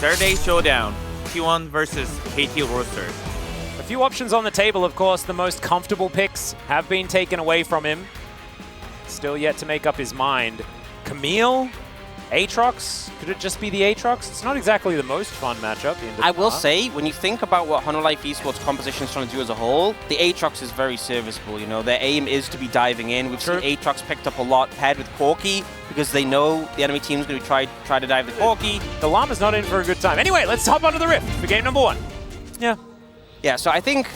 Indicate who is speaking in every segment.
Speaker 1: Saturday Showdown, T1 versus KT Roasters.
Speaker 2: A few options on the table, of course. The most comfortable picks have been taken away from him. Still yet to make up his mind. Camille, Aatrox, could it just be the Aatrox? It's not exactly the most fun matchup.
Speaker 3: I will say, when you think about what Honolife Esports composition is trying to do as a whole, the Aatrox is very serviceable. You know, their aim is to be diving in. We've seen Aatrox picked up a lot paired with Corki because they know the enemy team's going to try to dive the Corki.
Speaker 2: The Llama's not in for a good time. Anyway, let's hop onto the Rift for game number 1.
Speaker 3: Yeah, so I think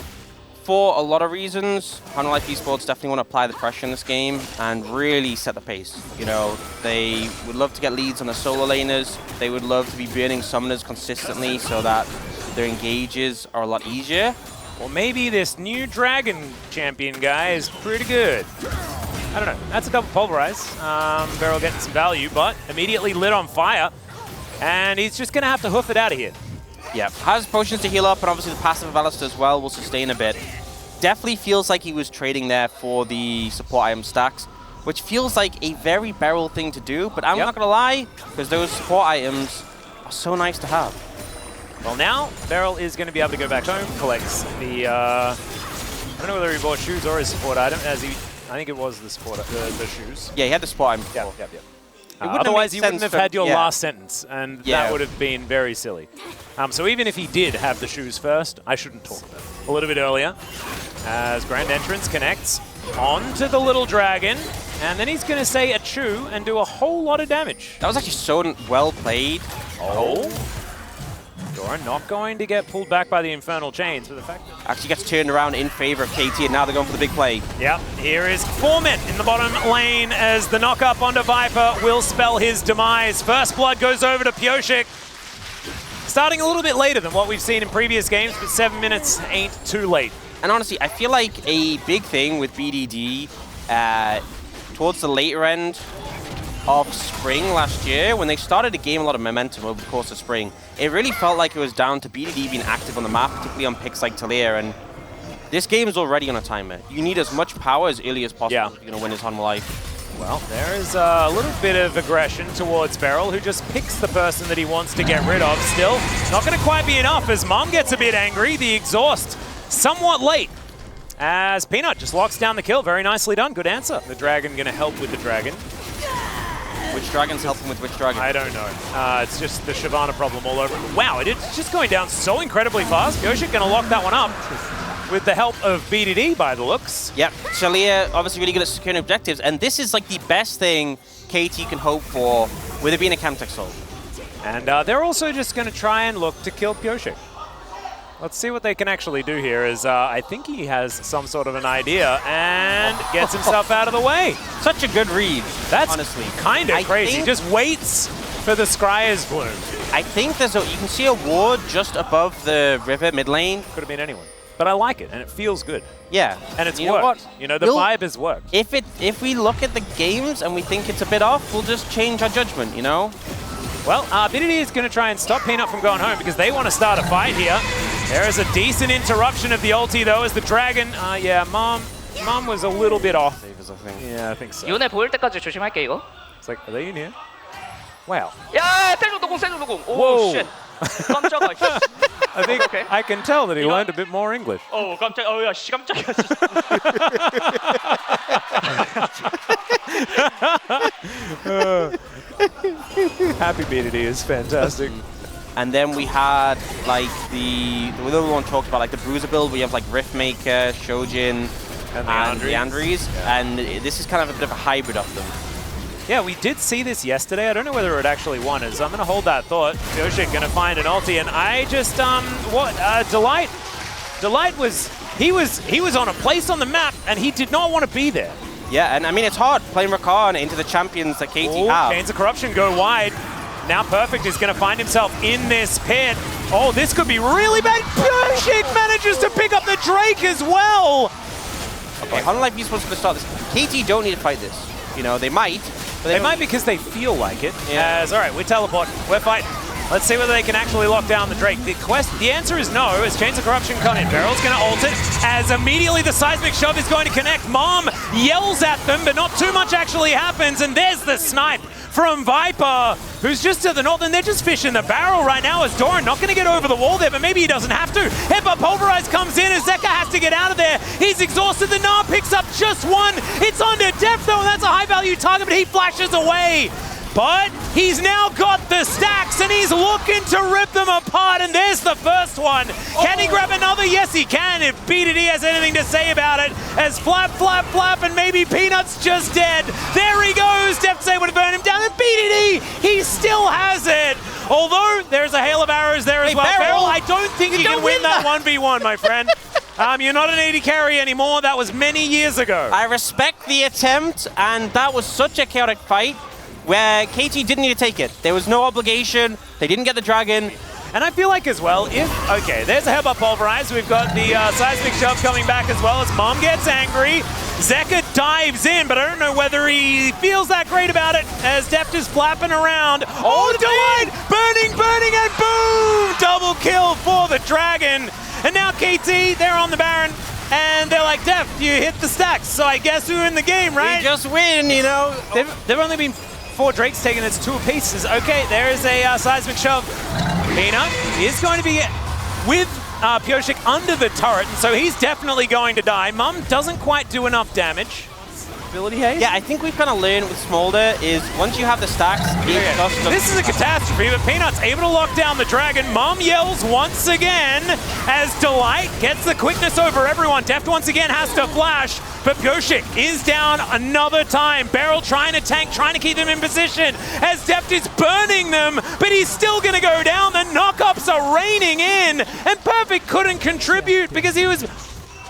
Speaker 3: for a lot of reasons, Honolife Esports definitely want to apply the pressure in this game and really set the pace. You know, they would love to get leads on the solo laners. They would love to be burning summoners consistently so that their engages are a lot easier.
Speaker 2: Well, maybe this new Dragon champion guy is pretty good. I don't know. That's a double pulverize. Beryl getting some value, but immediately lit on fire. And he's just going to have to hoof it out of here.
Speaker 3: Yeah, has potions to heal up, and obviously the passive of Alistar as well will sustain a bit. Definitely feels like he was trading there for the support item stacks, which feels like a very Beryl thing to do, but I'm not going to lie, because those support items are so nice to have.
Speaker 2: Well, now Beryl is going to be able to go back home, collects the, I don't know whether he bought shoes or his support item, as he, I think it was the support, the shoes.
Speaker 3: Yeah, he had the support item before.
Speaker 2: Yeah. Otherwise, you wouldn't have had your last sentence, and that would have been very silly. So even if he did have the shoes first, I shouldn't talk about it. A little bit earlier, as Grand Entrance connects onto the little dragon, and then he's going to say a chew and do a whole lot of damage.
Speaker 3: That was actually so well played.
Speaker 2: Dora not going to get pulled back by the Infernal Chains for the fact that
Speaker 3: actually gets turned around in favor of KT, and now they're going for the big play.
Speaker 2: Yep, here is Foreman in the bottom lane as the knock-up onto Viper will spell his demise. First blood goes over to Pyosik. Starting a little bit later than what we've seen in previous games, but 7 minutes ain't too late.
Speaker 3: And honestly, I feel like a big thing with BDD towards the later end of spring last year, when they started to gain a lot of momentum over the course of spring, it really felt like it was down to BDD being active on the map, particularly on picks like Talia, and this game is already on a timer. You need as much power as early as possible if you're going to win this Honolife.
Speaker 2: Well, there is a little bit of aggression towards Beryl, who just picks the person that he wants to get rid of. Still, not going to quite be enough as Mom gets a bit angry. The exhaust somewhat late as Peanut just locks down the kill. Very nicely done. Good answer. The dragon going to help with the dragon.
Speaker 3: Which dragon's helping with which dragon?
Speaker 2: I don't know. It's just the Shyvana problem all over. Wow, it's just going down so incredibly fast. Pyosik going to lock that one up with the help of BDD by the looks.
Speaker 3: Yep, Shalia obviously really good at securing objectives, and this is like the best thing KT can hope for with it being a Chemtech soul.
Speaker 2: And they're also just going to try and look to kill Pyosik. Let's see what they can actually do here, as I think he has some sort of an idea and gets himself out of the way.
Speaker 3: Such a good read,
Speaker 2: that's
Speaker 3: honestly.
Speaker 2: Kind of crazy. Just waits for the Scryer's bloom.
Speaker 3: I think there's you can see a ward just above the river mid lane.
Speaker 2: Could have been anyone. But I like it, and it feels good.
Speaker 3: Yeah.
Speaker 2: And it's worked. You know, the vibe has worked.
Speaker 3: If we look at the games and we think it's a bit off, we'll just change our judgment, you know?
Speaker 2: Well, BDD is going to try and stop Peanut from going home because they want to start a fight here. There is a decent interruption of the ulti, though, as the dragon... yeah, Mom was a little bit off. Yeah, I think so.
Speaker 4: 이번에 보일 때까지 조심할게, 이거.
Speaker 2: It's like, are they in here? Wow.
Speaker 4: 야, 셀로도공.
Speaker 2: Whoa.
Speaker 4: 오, 쉣. 깜짝아.
Speaker 2: I think I can tell that he learned a bit more English.
Speaker 4: 어, 깜짝. 야, 씨, 깜짝이야.
Speaker 2: Happy BDD is fantastic.
Speaker 3: And then we had like the other one talked about like the Bruiser build. We have like Riftmaker, Shojin, and the Andres, and this is kind of a bit of a hybrid of them.
Speaker 2: Yeah, we did see this yesterday. I don't know whether it actually won, as I'm going to hold that thought. Pyosik going to find an ulti, and I just, Delight was, he was on a place on the map, and he did not want to be there.
Speaker 3: Yeah, and I mean, it's hard playing Rakan into the champions that KT have.
Speaker 2: Chains of Corruption go wide. Now Perfect is going to find himself in this pit. Oh, this could be really bad. Pyosik manages to pick up the Drake as well.
Speaker 3: Okay, Honolife Esports going to start this. KT don't need to fight this. You know, they might. But
Speaker 2: they might because they feel like it. Yeah. As, all right, we teleport. We're fighting. Let's see whether they can actually lock down the Drake. The answer is no, as Chains of Corruption come in. Beryl's going to ult it, as immediately the Seismic Shove is going to connect. Mom yells at them, but not too much actually happens, and there's the snipe from Viper, who's just to the north, and they're just fishing the barrel right now as Doran not going to get over the wall there, but maybe he doesn't have to. Headbutt Pulverize comes in as Zeka has to get out of there. He's exhausted. The Gnar picks up just one. It's onto Deft though, and that's a high-value target, but he flashes away. But he's now got the stacks, and he's looking to rip them apart, and there's the first one. Can he grab another? Yes, he can, if BDD has anything to say about it, as Flap, Flap, Flap, and maybe Peanut's just dead. There he goes. Deft's able to burn him down, and BDD, he still has it. Although there's a hail of arrows there as well. Beryl, I don't think you can win that 1v1, my friend. You're not an AD carry anymore. That was many years ago.
Speaker 3: I respect the attempt, and that was such a chaotic fight where KT didn't need to take it. There was no obligation. They didn't get the dragon.
Speaker 2: And I feel like as well, okay, there's a Headbutt Pulverize. We've got the Seismic Shove coming back as well as Mom gets angry. Zeka dives in, but I don't know whether he feels that great about it as Deft is flapping around. Oh, Delight! Burning, and boom! Double kill for the dragon. And now KT, they're on the Baron. And they're like, Deft, you hit the stacks, so I guess we're in the game, right?
Speaker 3: We just win, you know.
Speaker 2: They've only been 4 Drakes taken, it's 2 apiece. Okay, there is a Seismic Shove. Peanut is going to be with POG under the turret, and so he's definitely going to die. Mum doesn't quite do enough damage. Ability haze?
Speaker 3: Yeah, I think we've kind of learned with Smolder is once you have the stacks,
Speaker 2: this is a catastrophe, but Peanut's able to lock down the dragon. Mom yells once again as Delight gets the quickness over everyone. Deft once again has to flash, but POG is down another time. Beryl trying to tank, trying to keep them in position as Deft is burning them, but he's still going to go down. The knockups are raining in, and Perfect couldn't contribute because he was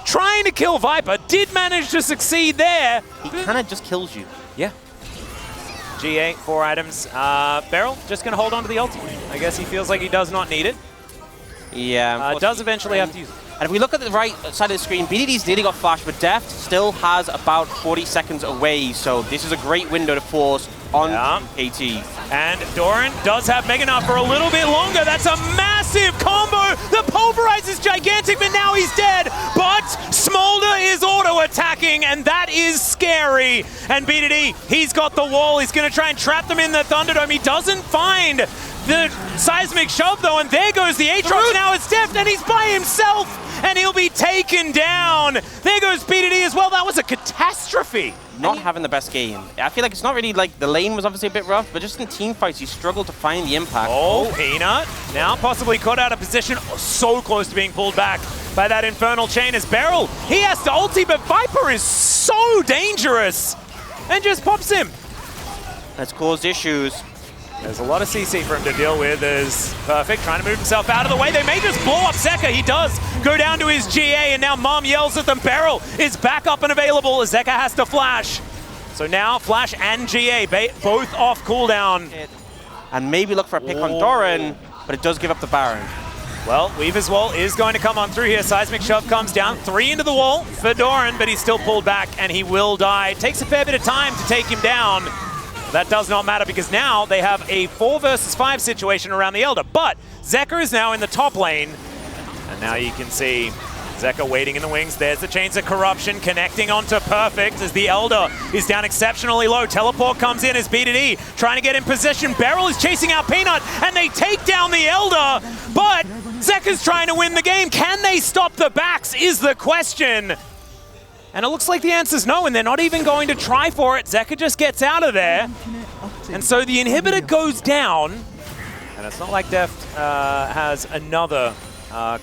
Speaker 2: trying to kill Viper, did manage to succeed there.
Speaker 3: He kind of just kills you.
Speaker 2: Yeah. GA, 4 items. Beryl just going to hold on to the ultimate. I guess he feels like he does not need it.
Speaker 3: Yeah.
Speaker 2: Does eventually have to use it.
Speaker 3: And if we look at the right side of the screen, BDD's nearly got flash, but Deft still has about 40 seconds away, so this is a great window to force on KT.
Speaker 2: And Doran does have Mega Gnar for a little bit longer. That's a massive combo. The Pulverize is gigantic, but now he's dead. But Smolder is auto-attacking, and that is scary. And BDD, he's got the wall. He's going to try and trap them in the Thunderdome. He doesn't find the Seismic Shove, though, and there goes the Aatrox. Now it's Deft, and he's by himself, and he'll be taken down. There goes BDD as well. That was a catastrophe.
Speaker 3: Not having the best game. I feel like it's not really like the lane was obviously a bit rough, but just in team fights, you struggle to find the impact.
Speaker 2: Oh, Peanut now possibly caught out of position. Oh, so close to being pulled back by that Infernal Chain as Beryl. He has to ulti, but Viper is so dangerous and just pops him.
Speaker 3: That's caused issues.
Speaker 2: There's a lot of CC for him to deal with as Perfect trying to move himself out of the way. They may just blow up Zeka. He does go down to his GA, and now Mom yells at them. Beryl is back up and available as Zeka has to flash. So now Flash and GA both off cooldown.
Speaker 3: And maybe look for a pick on Doran, but it does give up the Baron.
Speaker 2: Well, Weaver's Wall is going to come on through here. Seismic Shove comes down, 3 into the wall for Doran, but he's still pulled back and he will die. It takes a fair bit of time to take him down. That does not matter because now they have a 4 versus 5 situation around the Elder. But Zeka is now in the top lane. And now you can see Zeka waiting in the wings. There's the Chains of Corruption connecting onto Perfect as the Elder is down exceptionally low. Teleport comes in as BDD trying to get in position. Beryl is chasing out Peanut and they take down the Elder. But Zeka's trying to win the game. Can they stop the backs is the question. And it looks like the answer's no, and they're not even going to try for it. Zeka just gets out of there. And so the inhibitor goes down. And it's not like Deft has another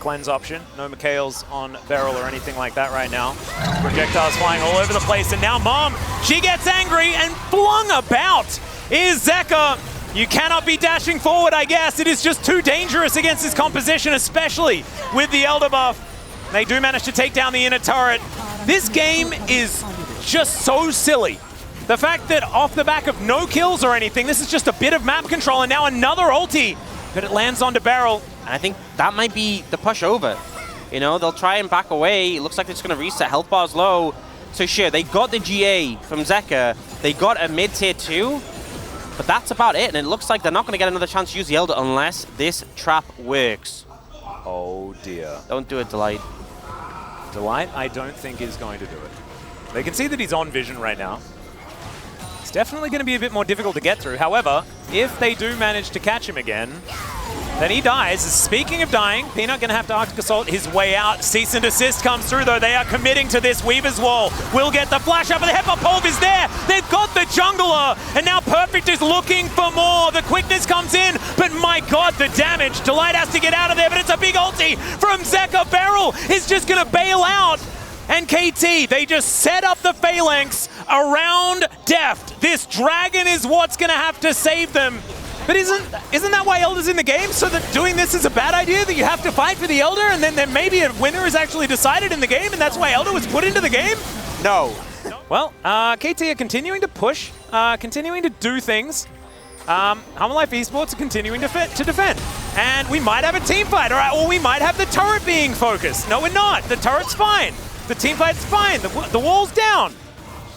Speaker 2: cleanse option. No Mikhails on Beryl or anything like that right now. Projectiles flying all over the place. And now Mom, she gets angry and flung about is Zeka. You cannot be dashing forward, I guess. It is just too dangerous against his composition, especially with the Elder buff. They do manage to take down the inner turret. This game is just so silly. The fact that off the back of no kills or anything, this is just a bit of map control and now another ulti, but it lands onto Beryl.
Speaker 3: And I think that might be the push over. You know, they'll try and back away. It looks like they're just going to reset. Health bar's low. So sure, they got the GA from Zeka. They got a mid-tier 2, but that's about it. And it looks like they're not going to get another chance to use the Elder unless this trap works.
Speaker 2: Oh dear.
Speaker 3: Don't do it, Delight.
Speaker 2: Delight, I don't think is going to do it. They can see that he's on vision right now. definitely going to be a bit more difficult to get through. However, if they do manage to catch him again, then he dies. Speaking of dying, Peanut going to have to Arctic Assault his way out. Cease and desist comes through, though. They are committing to this. Weaver's Wall will get the flash up, and the headbutt POG is there. They've got the jungler, and now Perfect is looking for more. The quickness comes in, but my god, the damage. Delight has to get out of there, but it's a big ulti from Zeka. Beryl is just going to bail out. And KT, they just set up the phalanx around Deft. This dragon is what's going to have to save them. But isn't that why Elder's in the game? So that doing this is a bad idea, that you have to fight for the Elder, and then maybe a winner is actually decided in the game, and that's why Elder was put into the game?
Speaker 3: No.
Speaker 2: Well, KT are continuing to push, continuing to do things. Life Esports are continuing to defend. And we might have a team fight, all right? Or we might have the turret being focused. No, we're not. The turret's fine. The team fight's fine. The wall's down.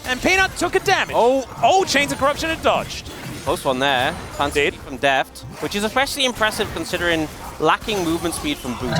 Speaker 2: And Peanut took a damage. Oh, Chains of Corruption had dodged.
Speaker 3: Close one there. Fancy from Deft, which is especially impressive considering lacking movement speed from Boots.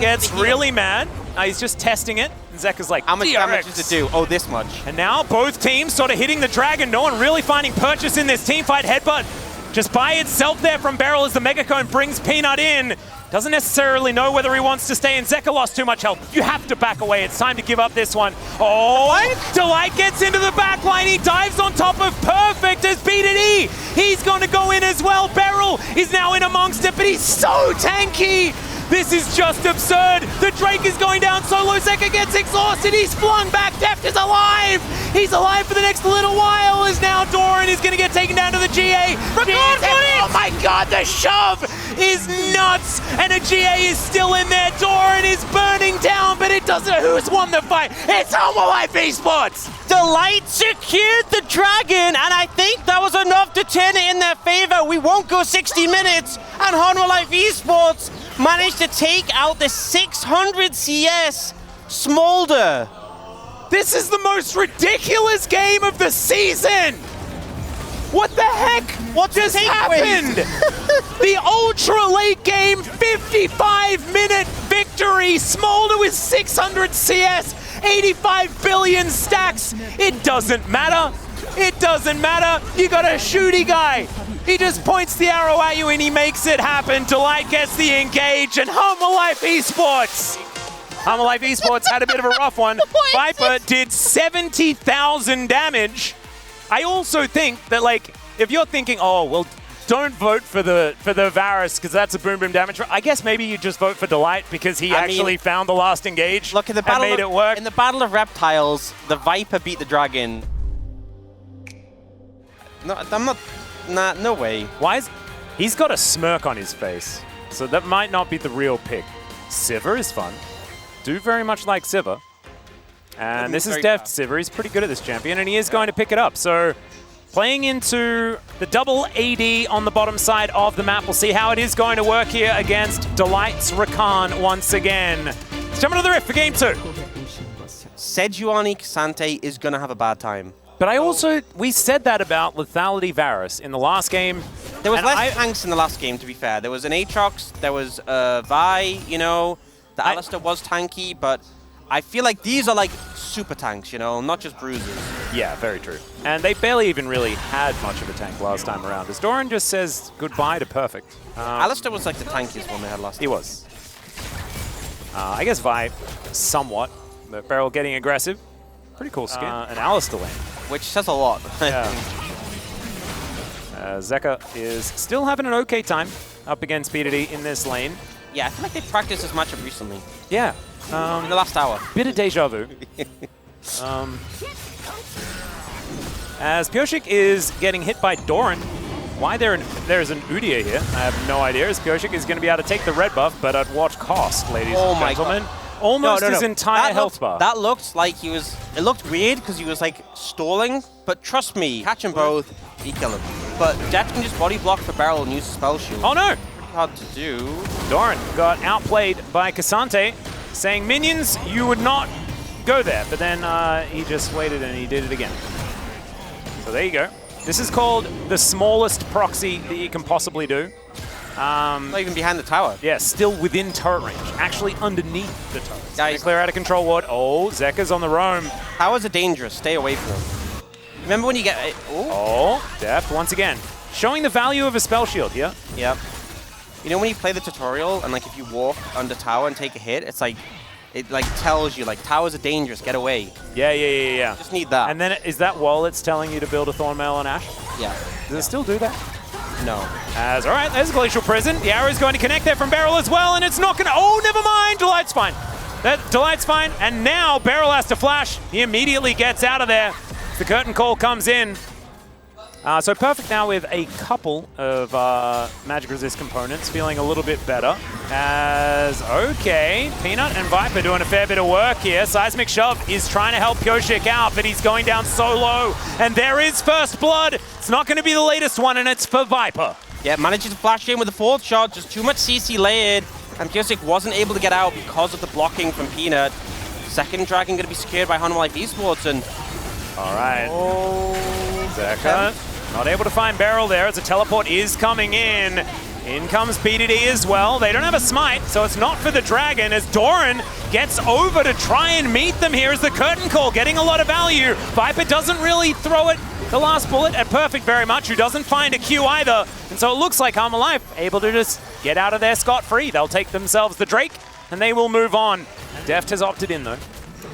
Speaker 2: Gets really mad. He's just testing it. And Zeka's like,
Speaker 3: how much damage does it do? Oh, this much.
Speaker 2: And now both teams sort of hitting the dragon. No one really finding purchase in this team fight. Headbutt just by itself there from Beryl as the Mega Cone brings Peanut in. Doesn't necessarily know whether he wants to stay, and Zeka lost too much health. You have to back away. It's time to give up this one. Oh, Delight gets into the back line. He dives on top of Perfect as BDD. He's going to go in as well. Beryl is now in amongst it, but he's so tanky. This is just absurd. The Drake is going down solo. Zeka gets exhausted. He's flung back. Deft is alive. He's alive for the next little while as now Doran is going to get taken down to the GA. Oh my god, the shove is nuts. And a GA is still in there. Doran is burning down, but it doesn't. Who's won the fight? It's Life Esports.
Speaker 3: Delight secured the dragon, and I think that was enough to turn it in their favor. We won't go 60 minutes, and Life Esports managed to take out the 600 CS Smolder.
Speaker 2: This is the most ridiculous game of the season. What the heck? What just happened? The ultra late game 55-minute victory. Smolder with 600 CS, 85 billion stacks. It doesn't matter. It doesn't matter. You got a shooty guy. He just points the arrow at you and he makes it happen. Delight gets the engage, and Life Esports. Life Esports had a bit of a rough one. Viper did 70,000 damage. I also think that, like, if you're thinking, oh, well, don't vote for the Varus because that's a boom damage. I guess maybe you just vote for Delight because he actually found the last engage.
Speaker 3: Look, in the battle
Speaker 2: and made it work.
Speaker 3: In the Battle of Reptiles, the Viper beat the Dragon. No, I'm not. Nah, no way.
Speaker 2: Why is he's got a smirk on his face? So that might not be the real pick. Sivir is fun. Do very much like Sivir. And this is Deft. Sivir. He's pretty good at this champion, and he is going to pick it up. So playing into the double AD on the bottom side of the map. We'll see how it is going to work here against Delight's Rakan once again. Let's jump into the Rift for game 2.
Speaker 3: Sejuani Kasante is going to have a bad time.
Speaker 2: But we said that about Lethality Varus in the last game.
Speaker 3: There was less tanks in the last game, to be fair. There was an Aatrox, there was Vi, you know. The Alistar was tanky, but I feel like these are like super tanks, you know, not just bruisers.
Speaker 2: Yeah, very true. And they barely even really had much of a tank last time around. As Doran just says goodbye to Perfect.
Speaker 3: Alistar was like the tankiest one they had last time.
Speaker 2: He was. I guess Vi, somewhat. But Beryl getting aggressive. Pretty cool skin. An Alistar lane.
Speaker 3: Which says a lot.
Speaker 2: Yeah. Zeka is still having an okay time up against BDD in this lane.
Speaker 3: Yeah, I feel like they practiced this matchup recently.
Speaker 2: Yeah.
Speaker 3: In the last hour.
Speaker 2: Bit of deja vu. As Pioshik is getting hit by Doran. Why there's an Udyr here, I have no idea. As Pioshik is going to be able to take the red buff, but at what cost, ladies and gentlemen? God. Almost his entire health bar.
Speaker 3: That looked like he was... It looked weird because he was like stalling, but trust me, catch them both, he kill him. But Deft can just body block for Beryl and use the spell shield.
Speaker 2: Oh no!
Speaker 3: Pretty hard to do.
Speaker 2: Doran got outplayed by Kasante, saying, minions, you would not go there. But then he just waited and he did it again. So there you go. This is called the smallest proxy that you can possibly do.
Speaker 3: Not even behind the tower.
Speaker 2: Yeah, still within turret range. Actually underneath the turret.
Speaker 3: Guys,
Speaker 2: clear out of control ward. Oh, Zeka's on the roam.
Speaker 3: Towers are dangerous. Stay away from them. Remember when you get...
Speaker 2: Oh, Deft once again. Showing the value of a spell shield here.
Speaker 3: Yep. You know when you play the tutorial and like if you walk under tower and take a hit, it's like... It like tells you like towers are dangerous, get away.
Speaker 2: Yeah.
Speaker 3: Just need that.
Speaker 2: And then is that while it's telling you to build a Thornmail on Ashe?
Speaker 3: Yeah.
Speaker 2: Does it still do that?
Speaker 3: No.
Speaker 2: All right, there's a Glacial Prison. The arrow's going to connect there from Beryl as well, and it's not going to... Oh, never mind. Delight's fine. Delight's fine, and now Beryl has to flash. He immediately gets out of there. The curtain call comes in. So Perfect now with a couple of Magic Resist components, feeling a little bit better. Okay, Peanut and Viper doing a fair bit of work here. Seismic Shove is trying to help Pyosik out, but he's going down so low. And there is first blood. It's not going to be the latest one, and it's for Viper.
Speaker 3: Yeah, manages to flash in with the fourth shot, just too much CC layered, and Pyosik wasn't able to get out because of the blocking from Peanut. Second dragon going to be secured by Hanwha Life Esports, and...
Speaker 2: All right. Zeka not able to find Beryl there as a teleport is coming in. In comes PDD as well. They don't have a smite, so it's not for the dragon as Doran gets over to try and meet them here as the curtain call, getting a lot of value. Viper doesn't really throw it the last bullet at Perfect very much, who doesn't find a Q either. And so it looks like Hanwha Life able to just get out of there scot-free. They'll take themselves the Drake, and they will move on. Deft has opted in, though.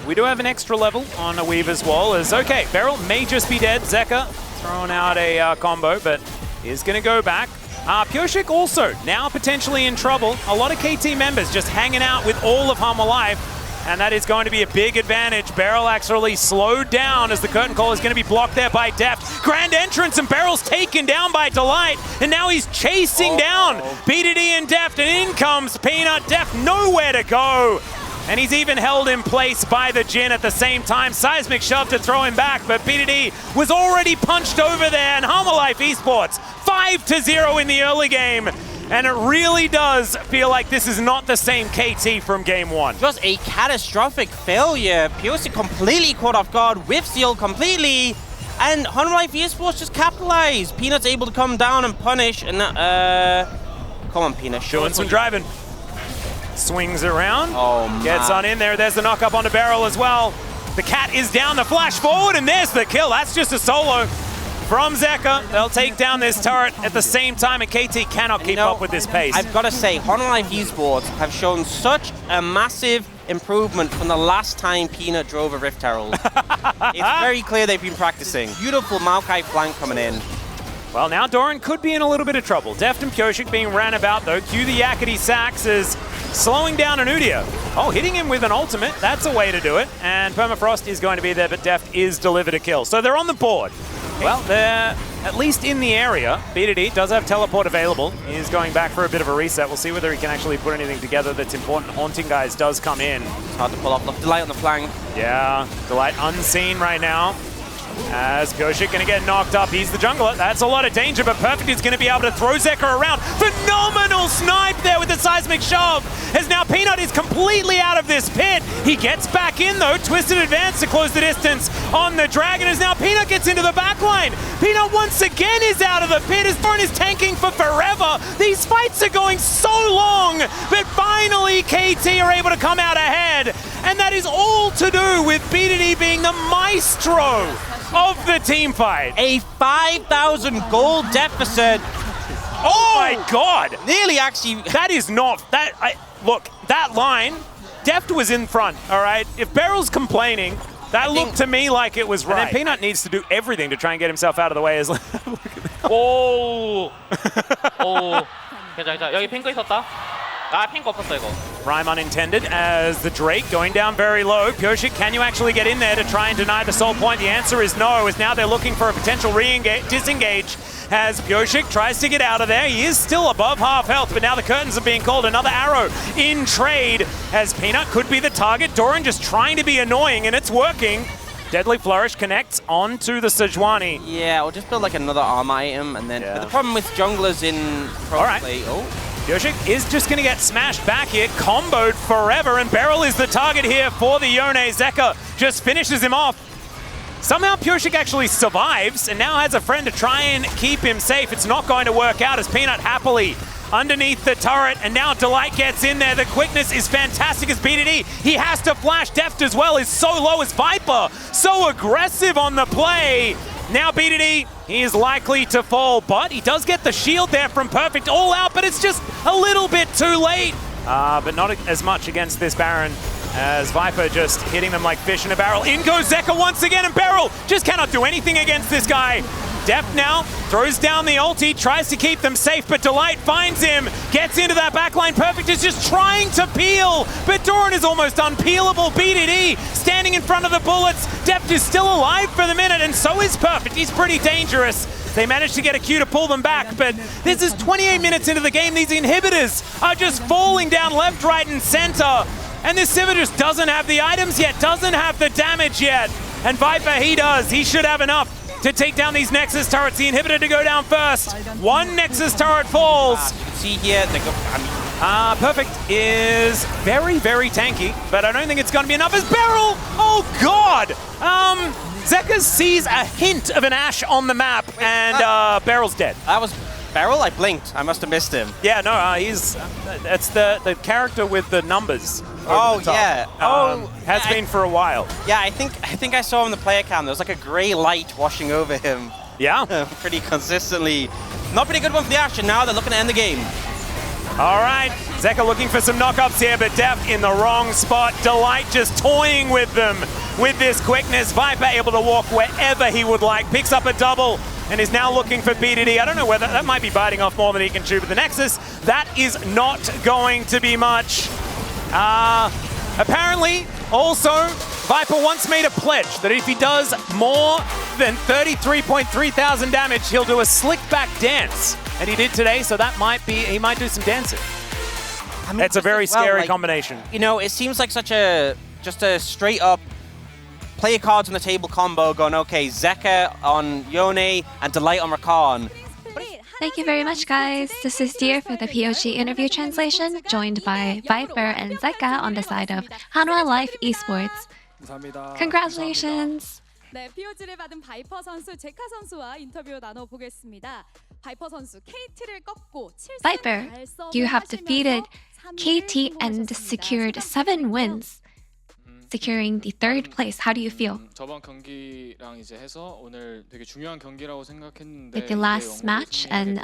Speaker 2: We do have an extra level on a Weaver's Wall. As okay, Beryl may just be dead. Zeka throwing out a combo, but is going to go back. Pyosik also now potentially in trouble. A lot of KT members just hanging out with all of Hanwha Life, and that is going to be a big advantage. Beryl actually slowed down as the curtain call is going to be blocked there by Deft. Grand entrance, and Beryl's taken down by Delight, and now he's chasing down BDD and Deft, and in comes Peanut. Deft nowhere to go. And he's even held in place by the Jhin at the same time. Seismic Shove to throw him back, but PDD was already punched over there, and Hanwha Life Esports 5-0 in the early game. And it really does feel like this is not the same KT from game one.
Speaker 3: Just a catastrophic failure. Pyosik completely caught off guard, whiff sealed completely, and Hanwha Life Esports just capitalized. Peanut's able to come down and punish, and come on, Peanut.
Speaker 2: Showing some driving. Swings around, gets on in there. There's the knock up onto Beryl as well. The cat is down, the flash forward, and there's the kill. That's just a solo from Zeka. They'll take down this turret at the same time, and KT cannot keep up with this pace.
Speaker 3: I've got to say, Hanwha Life Esports have shown such a massive improvement from the last time Peanut drove a Rift Herald. It's very clear they've been practicing. Beautiful Maokai flank coming in.
Speaker 2: Well, now Doran could be in a little bit of trouble. Deft and Pyosik being ran about, though. Cue the Yakety Sax is slowing down Anudia. Oh, hitting him with an ultimate. That's a way to do it. And Permafrost is going to be there, but Deft is delivered a kill. So they're on the board. Well, they're at least in the area. BDD does have teleport available. He's going back for a bit of a reset. We'll see whether he can actually put anything together that's important. Haunting Guys does come in.
Speaker 3: It's hard to pull off. Delight on the flank.
Speaker 2: Yeah, Delight unseen right now. As Pyosik going to get knocked up. He's the jungler. That's a lot of danger, but Perfect is going to be able to throw Zeka around. Phenomenal snipe there with the Seismic Shove. As now Peanut is completely out of this pit. He gets back in, though. Twisted advance to close the distance on the Dragon. As now Peanut gets into the back line. Peanut once again is out of the pit. As Doran is tanking for forever. These fights are going so long, but finally KT are able to come out ahead. And that is all to do with BDD being the maestro of the team fight.
Speaker 3: A 5,000 gold deficit.
Speaker 2: Oh my God!
Speaker 3: Nearly actually.
Speaker 2: That is not that. Look, that line, Deft was in front. All right. If Beryl's complaining, that looked to me like it was right. And then Peanut needs to do everything to try and get himself out of the way. As
Speaker 4: 오. 오. 괜찮아. 여기 핑크 있었다. 아, 핑크 없었어 이거.
Speaker 2: Rhyme unintended as the Drake going down very low. Pyosik, can you actually get in there to try and deny the soul point? The answer is no, as now they're looking for a potential disengage as Pyosik tries to get out of there. He is still above half health, but now the curtains are being called. Another arrow in trade as Peanut could be the target. Doran just trying to be annoying, and it's working. Deadly Flourish connects onto the Sejuani.
Speaker 3: Yeah, or just build like another arm item, and then but the problem with junglers in pro play.
Speaker 2: Pyosik is just going to get smashed back here, comboed forever, and Beryl is the target here for the Yone. Zeka just finishes him off. Somehow Pyosik actually survives and now has a friend to try and keep him safe. It's not going to work out as Peanut happily underneath the turret, and now Delight gets in there. The quickness is fantastic as BDD. He has to flash. Deft as well is so low as Viper. So aggressive on the play. Now BDD, he is likely to fall, but he does get the shield there from Perfect all out, but it's just a little bit too late. But not as much against this Baron, as Viper just hitting them like fish in a barrel. In goes Zeka once again, and Beryl just cannot do anything against this guy. Deft now throws down the ulti, tries to keep them safe, but Delight finds him, gets into that backline. Perfect is just trying to peel, but Doran is almost unpeelable. BDD standing in front of the bullets. Deft is still alive for the minute, and so is Perfect. He's pretty dangerous. They managed to get a Q to pull them back, but this is 28 minutes into the game. These inhibitors are just falling down left, right, and center. And this Sivir just doesn't have the items yet, doesn't have the damage yet. And Viper, he does. He should have enough to take down these Nexus turrets. The inhibitor to go down first. One Nexus turret falls.
Speaker 3: You can see here,
Speaker 2: Perfect is very, very tanky, but I don't think it's going to be enough as Beryl. Oh, God. Zeka sees a hint of an Ashe on the map, and Beryl's dead.
Speaker 3: that was Beryl? I blinked. I must have missed him.
Speaker 2: Yeah, no, that's the character with the numbers.
Speaker 3: Oh, yeah.
Speaker 2: Has been for a while.
Speaker 3: Yeah, I think I saw him in the player cam. There was like a gray light washing over him
Speaker 2: Yeah.
Speaker 3: pretty consistently. Not pretty good one for the Ashe, and now they're looking to end the game.
Speaker 2: All right, Zeka looking for some knockups here, but Deft in the wrong spot. Delight just toying with them with this quickness. Viper able to walk wherever he would like, picks up a double, and is now looking for BDD. I don't know whether that might be biting off more than he can chew, but the Nexus, that is not going to be much. Apparently, also, Viper once made a pledge that if he does more than 33.3 thousand damage, he'll do a slick back dance. And he did today, so that might be, he might do some dancing.
Speaker 3: I mean,
Speaker 2: That's a very scary
Speaker 3: like,
Speaker 2: combination.
Speaker 3: You know, it seems like just a straight up player cards on the table combo going, okay, Zeka on Yone and Delight on Rakan.
Speaker 5: Thank you very much, guys. This is Dear for the POG Interview translation, joined by Viper and Zeka on the side of Hanwha Life Esports. Congratulations!
Speaker 6: 네, POG를 받은 바이퍼 선수 제카 선수와 인터뷰 나눠보겠습니다. 바이퍼 선수 KT를 꺾고 7승
Speaker 5: Viper, you have defeated KT and secured 7 wins, securing the 3rd place. How do you feel?
Speaker 7: 저번 경기랑 이제 해서 오늘 되게 중요한 경기라고 생각했는데
Speaker 5: With the last match and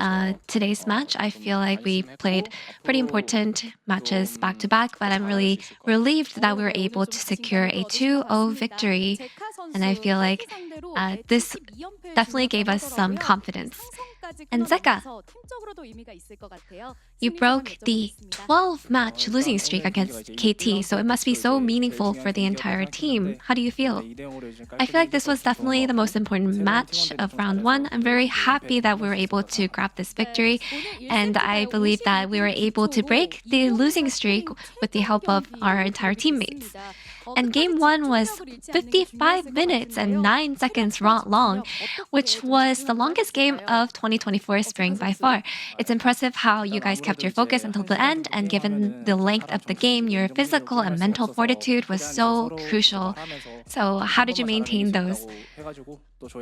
Speaker 5: today's match, I feel like we played pretty important matches back to back, but I'm really relieved that we were able to secure a 2-0 victory, and I feel like this definitely gave us some confidence. And Zeka, you broke the 12-match losing streak against KT, so it must be so meaningful for the entire team. How do you feel? I feel like this was definitely the most important match of round 1. I'm very happy that we were able to grab this victory, and I believe that we were able to break the losing streak with the help of our entire teammates. And game 1 was 55 minutes and 9 seconds long, which was the longest game of 2024 spring by far. It's impressive how you guys kept your focus until the end, and given the length of the game, your physical and mental fortitude was so crucial. So how did you maintain those?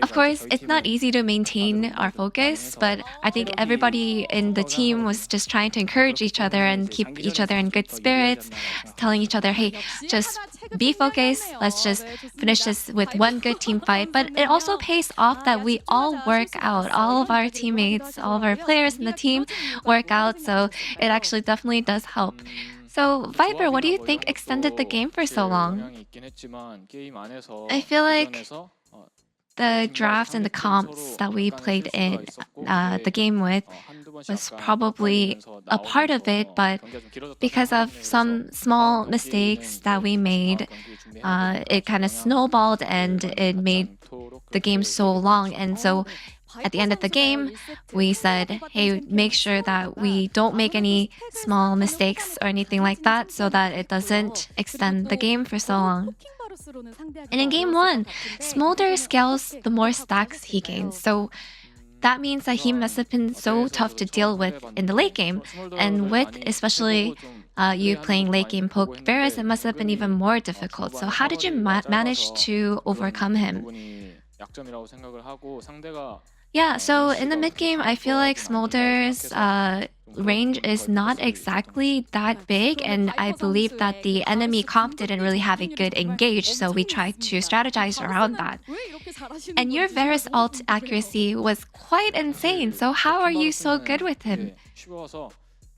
Speaker 5: Of course, it's not easy to maintain our focus, but I think everybody in the team was just trying to encourage each other and keep each other in good spirits, telling each other, hey, just be focused, let's just finish this with one good team fight. But it also pays off that we all work out, all of our teammates, all of our players in the team work out, so it actually definitely does help. So, Viper, what do you think extended the game for so long? I feel like the draft and the comps that we played in the game with was probably a part of it, but because of some small mistakes that we made, it kind of snowballed and it made the game so long. And so at the end of the game, we said, hey, make sure that we don't make any small mistakes or anything like that so that it doesn't extend the game for so long. And in game 1, Smolder scales the more stacks he gains. So that means that he must have been so tough to deal with in the late game. And with especially you playing late game poke Varus, it must have been even more difficult. So how did you manage to overcome him? Yeah, so in the mid game, I feel like Smolder's range is not exactly that big, and I believe that the enemy comp didn't really have a good engage, so we tried to strategize around that. And your Varus ult accuracy was quite insane, so how are you so good with him?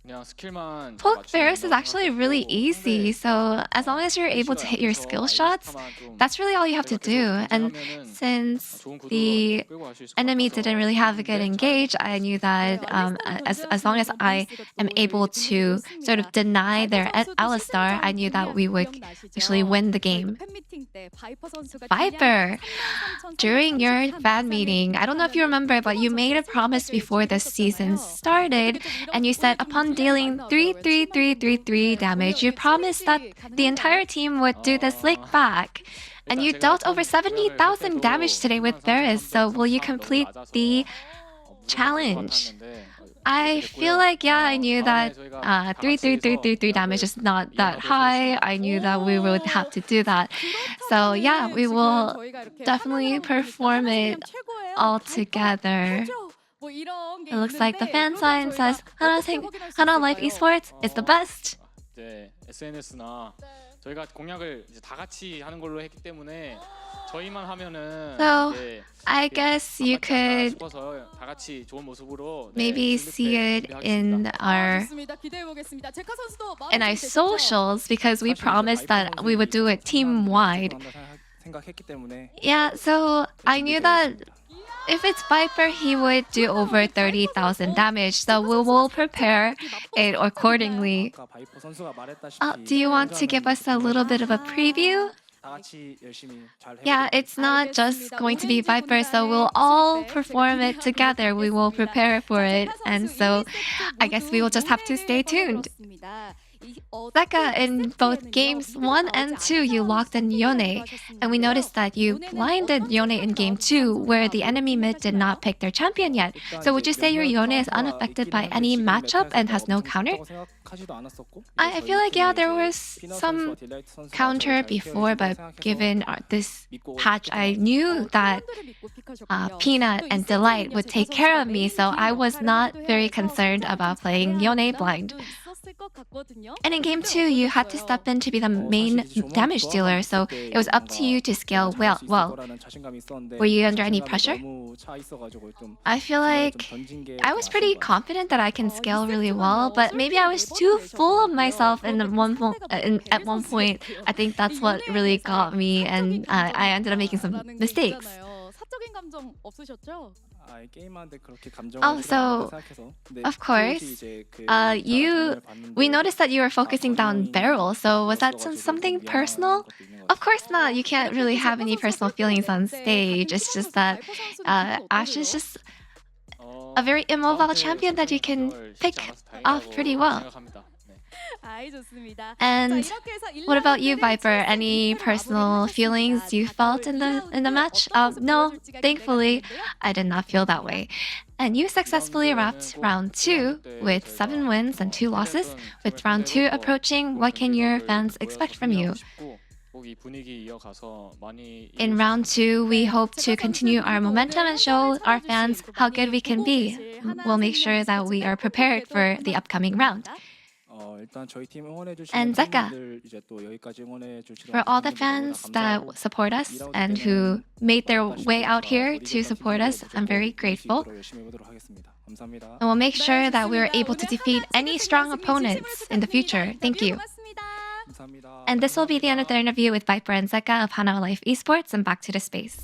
Speaker 5: POG Varus is actually really easy, so as long as you're able to hit your skill shots, that's really all you have to do. And since the enemy didn't really have a good engage, I knew that as long as I am able to sort of deny their Alistar, I knew that we would actually win the game. Viper, during your fan meeting, I don't know if you remember, but you made a promise before the season started, and you said upon dealing 3 damage, you promised that the entire team would do the slick back. And you dealt over 70,000 damage today with Varus, so will you complete the challenge? I feel like, yeah, I knew that 3 damage is not that high. I knew that we would have to do that. So yeah, we will definitely perform it all together. It looks like the fan sign says Hana Life Esports is the best.
Speaker 7: SNS나 저희가 공약을 이제 다 같이 하는 걸로 했기 때문에 저희만 하면은
Speaker 5: So I guess you could
Speaker 7: 다 같이 좋은 모습으로
Speaker 5: maybe see it in our socials, because we promised that we would do it team wide. Yeah, so I knew that if it's Viper, he would do over 30,000 damage, so we will prepare it accordingly. Do you want to give us a little bit of a preview? Yeah, it's not just going to be Viper, so we'll all perform it together. We will prepare for it, and so I guess we will just have to stay tuned. Zeka, in both games 1 and 2, you locked in Yone, and we noticed that you blinded Yone in game 2, where the enemy mid did not pick their champion yet. So would you say your Yone is unaffected by any matchup and has no counter? I feel like, yeah, there was some counter before, but given this patch, I knew that Peanut and Delight would take care of me, so I was not very concerned about playing Yone blind. And in game 2, you had to step in to be the main damage dealer, so it was up to you to scale well. Were you under any pressure? I feel like I was pretty confident that I can scale really well, but maybe I was too full of myself at one point. I think that's what really got me, and I ended up making some mistakes. Oh, so of course, we noticed that you were focusing down barrel. So was that something personal? Of course not. You can't really have any personal feelings on stage. It's just that Ash is just a very immobile champion that you can pick off pretty well. And what about you, Viper? Any personal feelings you felt in the match? No, thankfully, I did not feel that way. And you successfully wrapped round 2 with 7 wins and 2 losses. With round 2 approaching, what can your fans expect from you? In round 2, we hope to continue our momentum and show our fans how good we can be. We'll make sure that we are prepared for the upcoming round. And Zeka, for all the fans that support us and who made their way out here to support us, I'm very grateful. And we'll make sure that we're able to defeat any strong opponents in the future. Thank you. And this will be the end of the interview with Viper and Zeka of Hana Life Esports, and back to the space.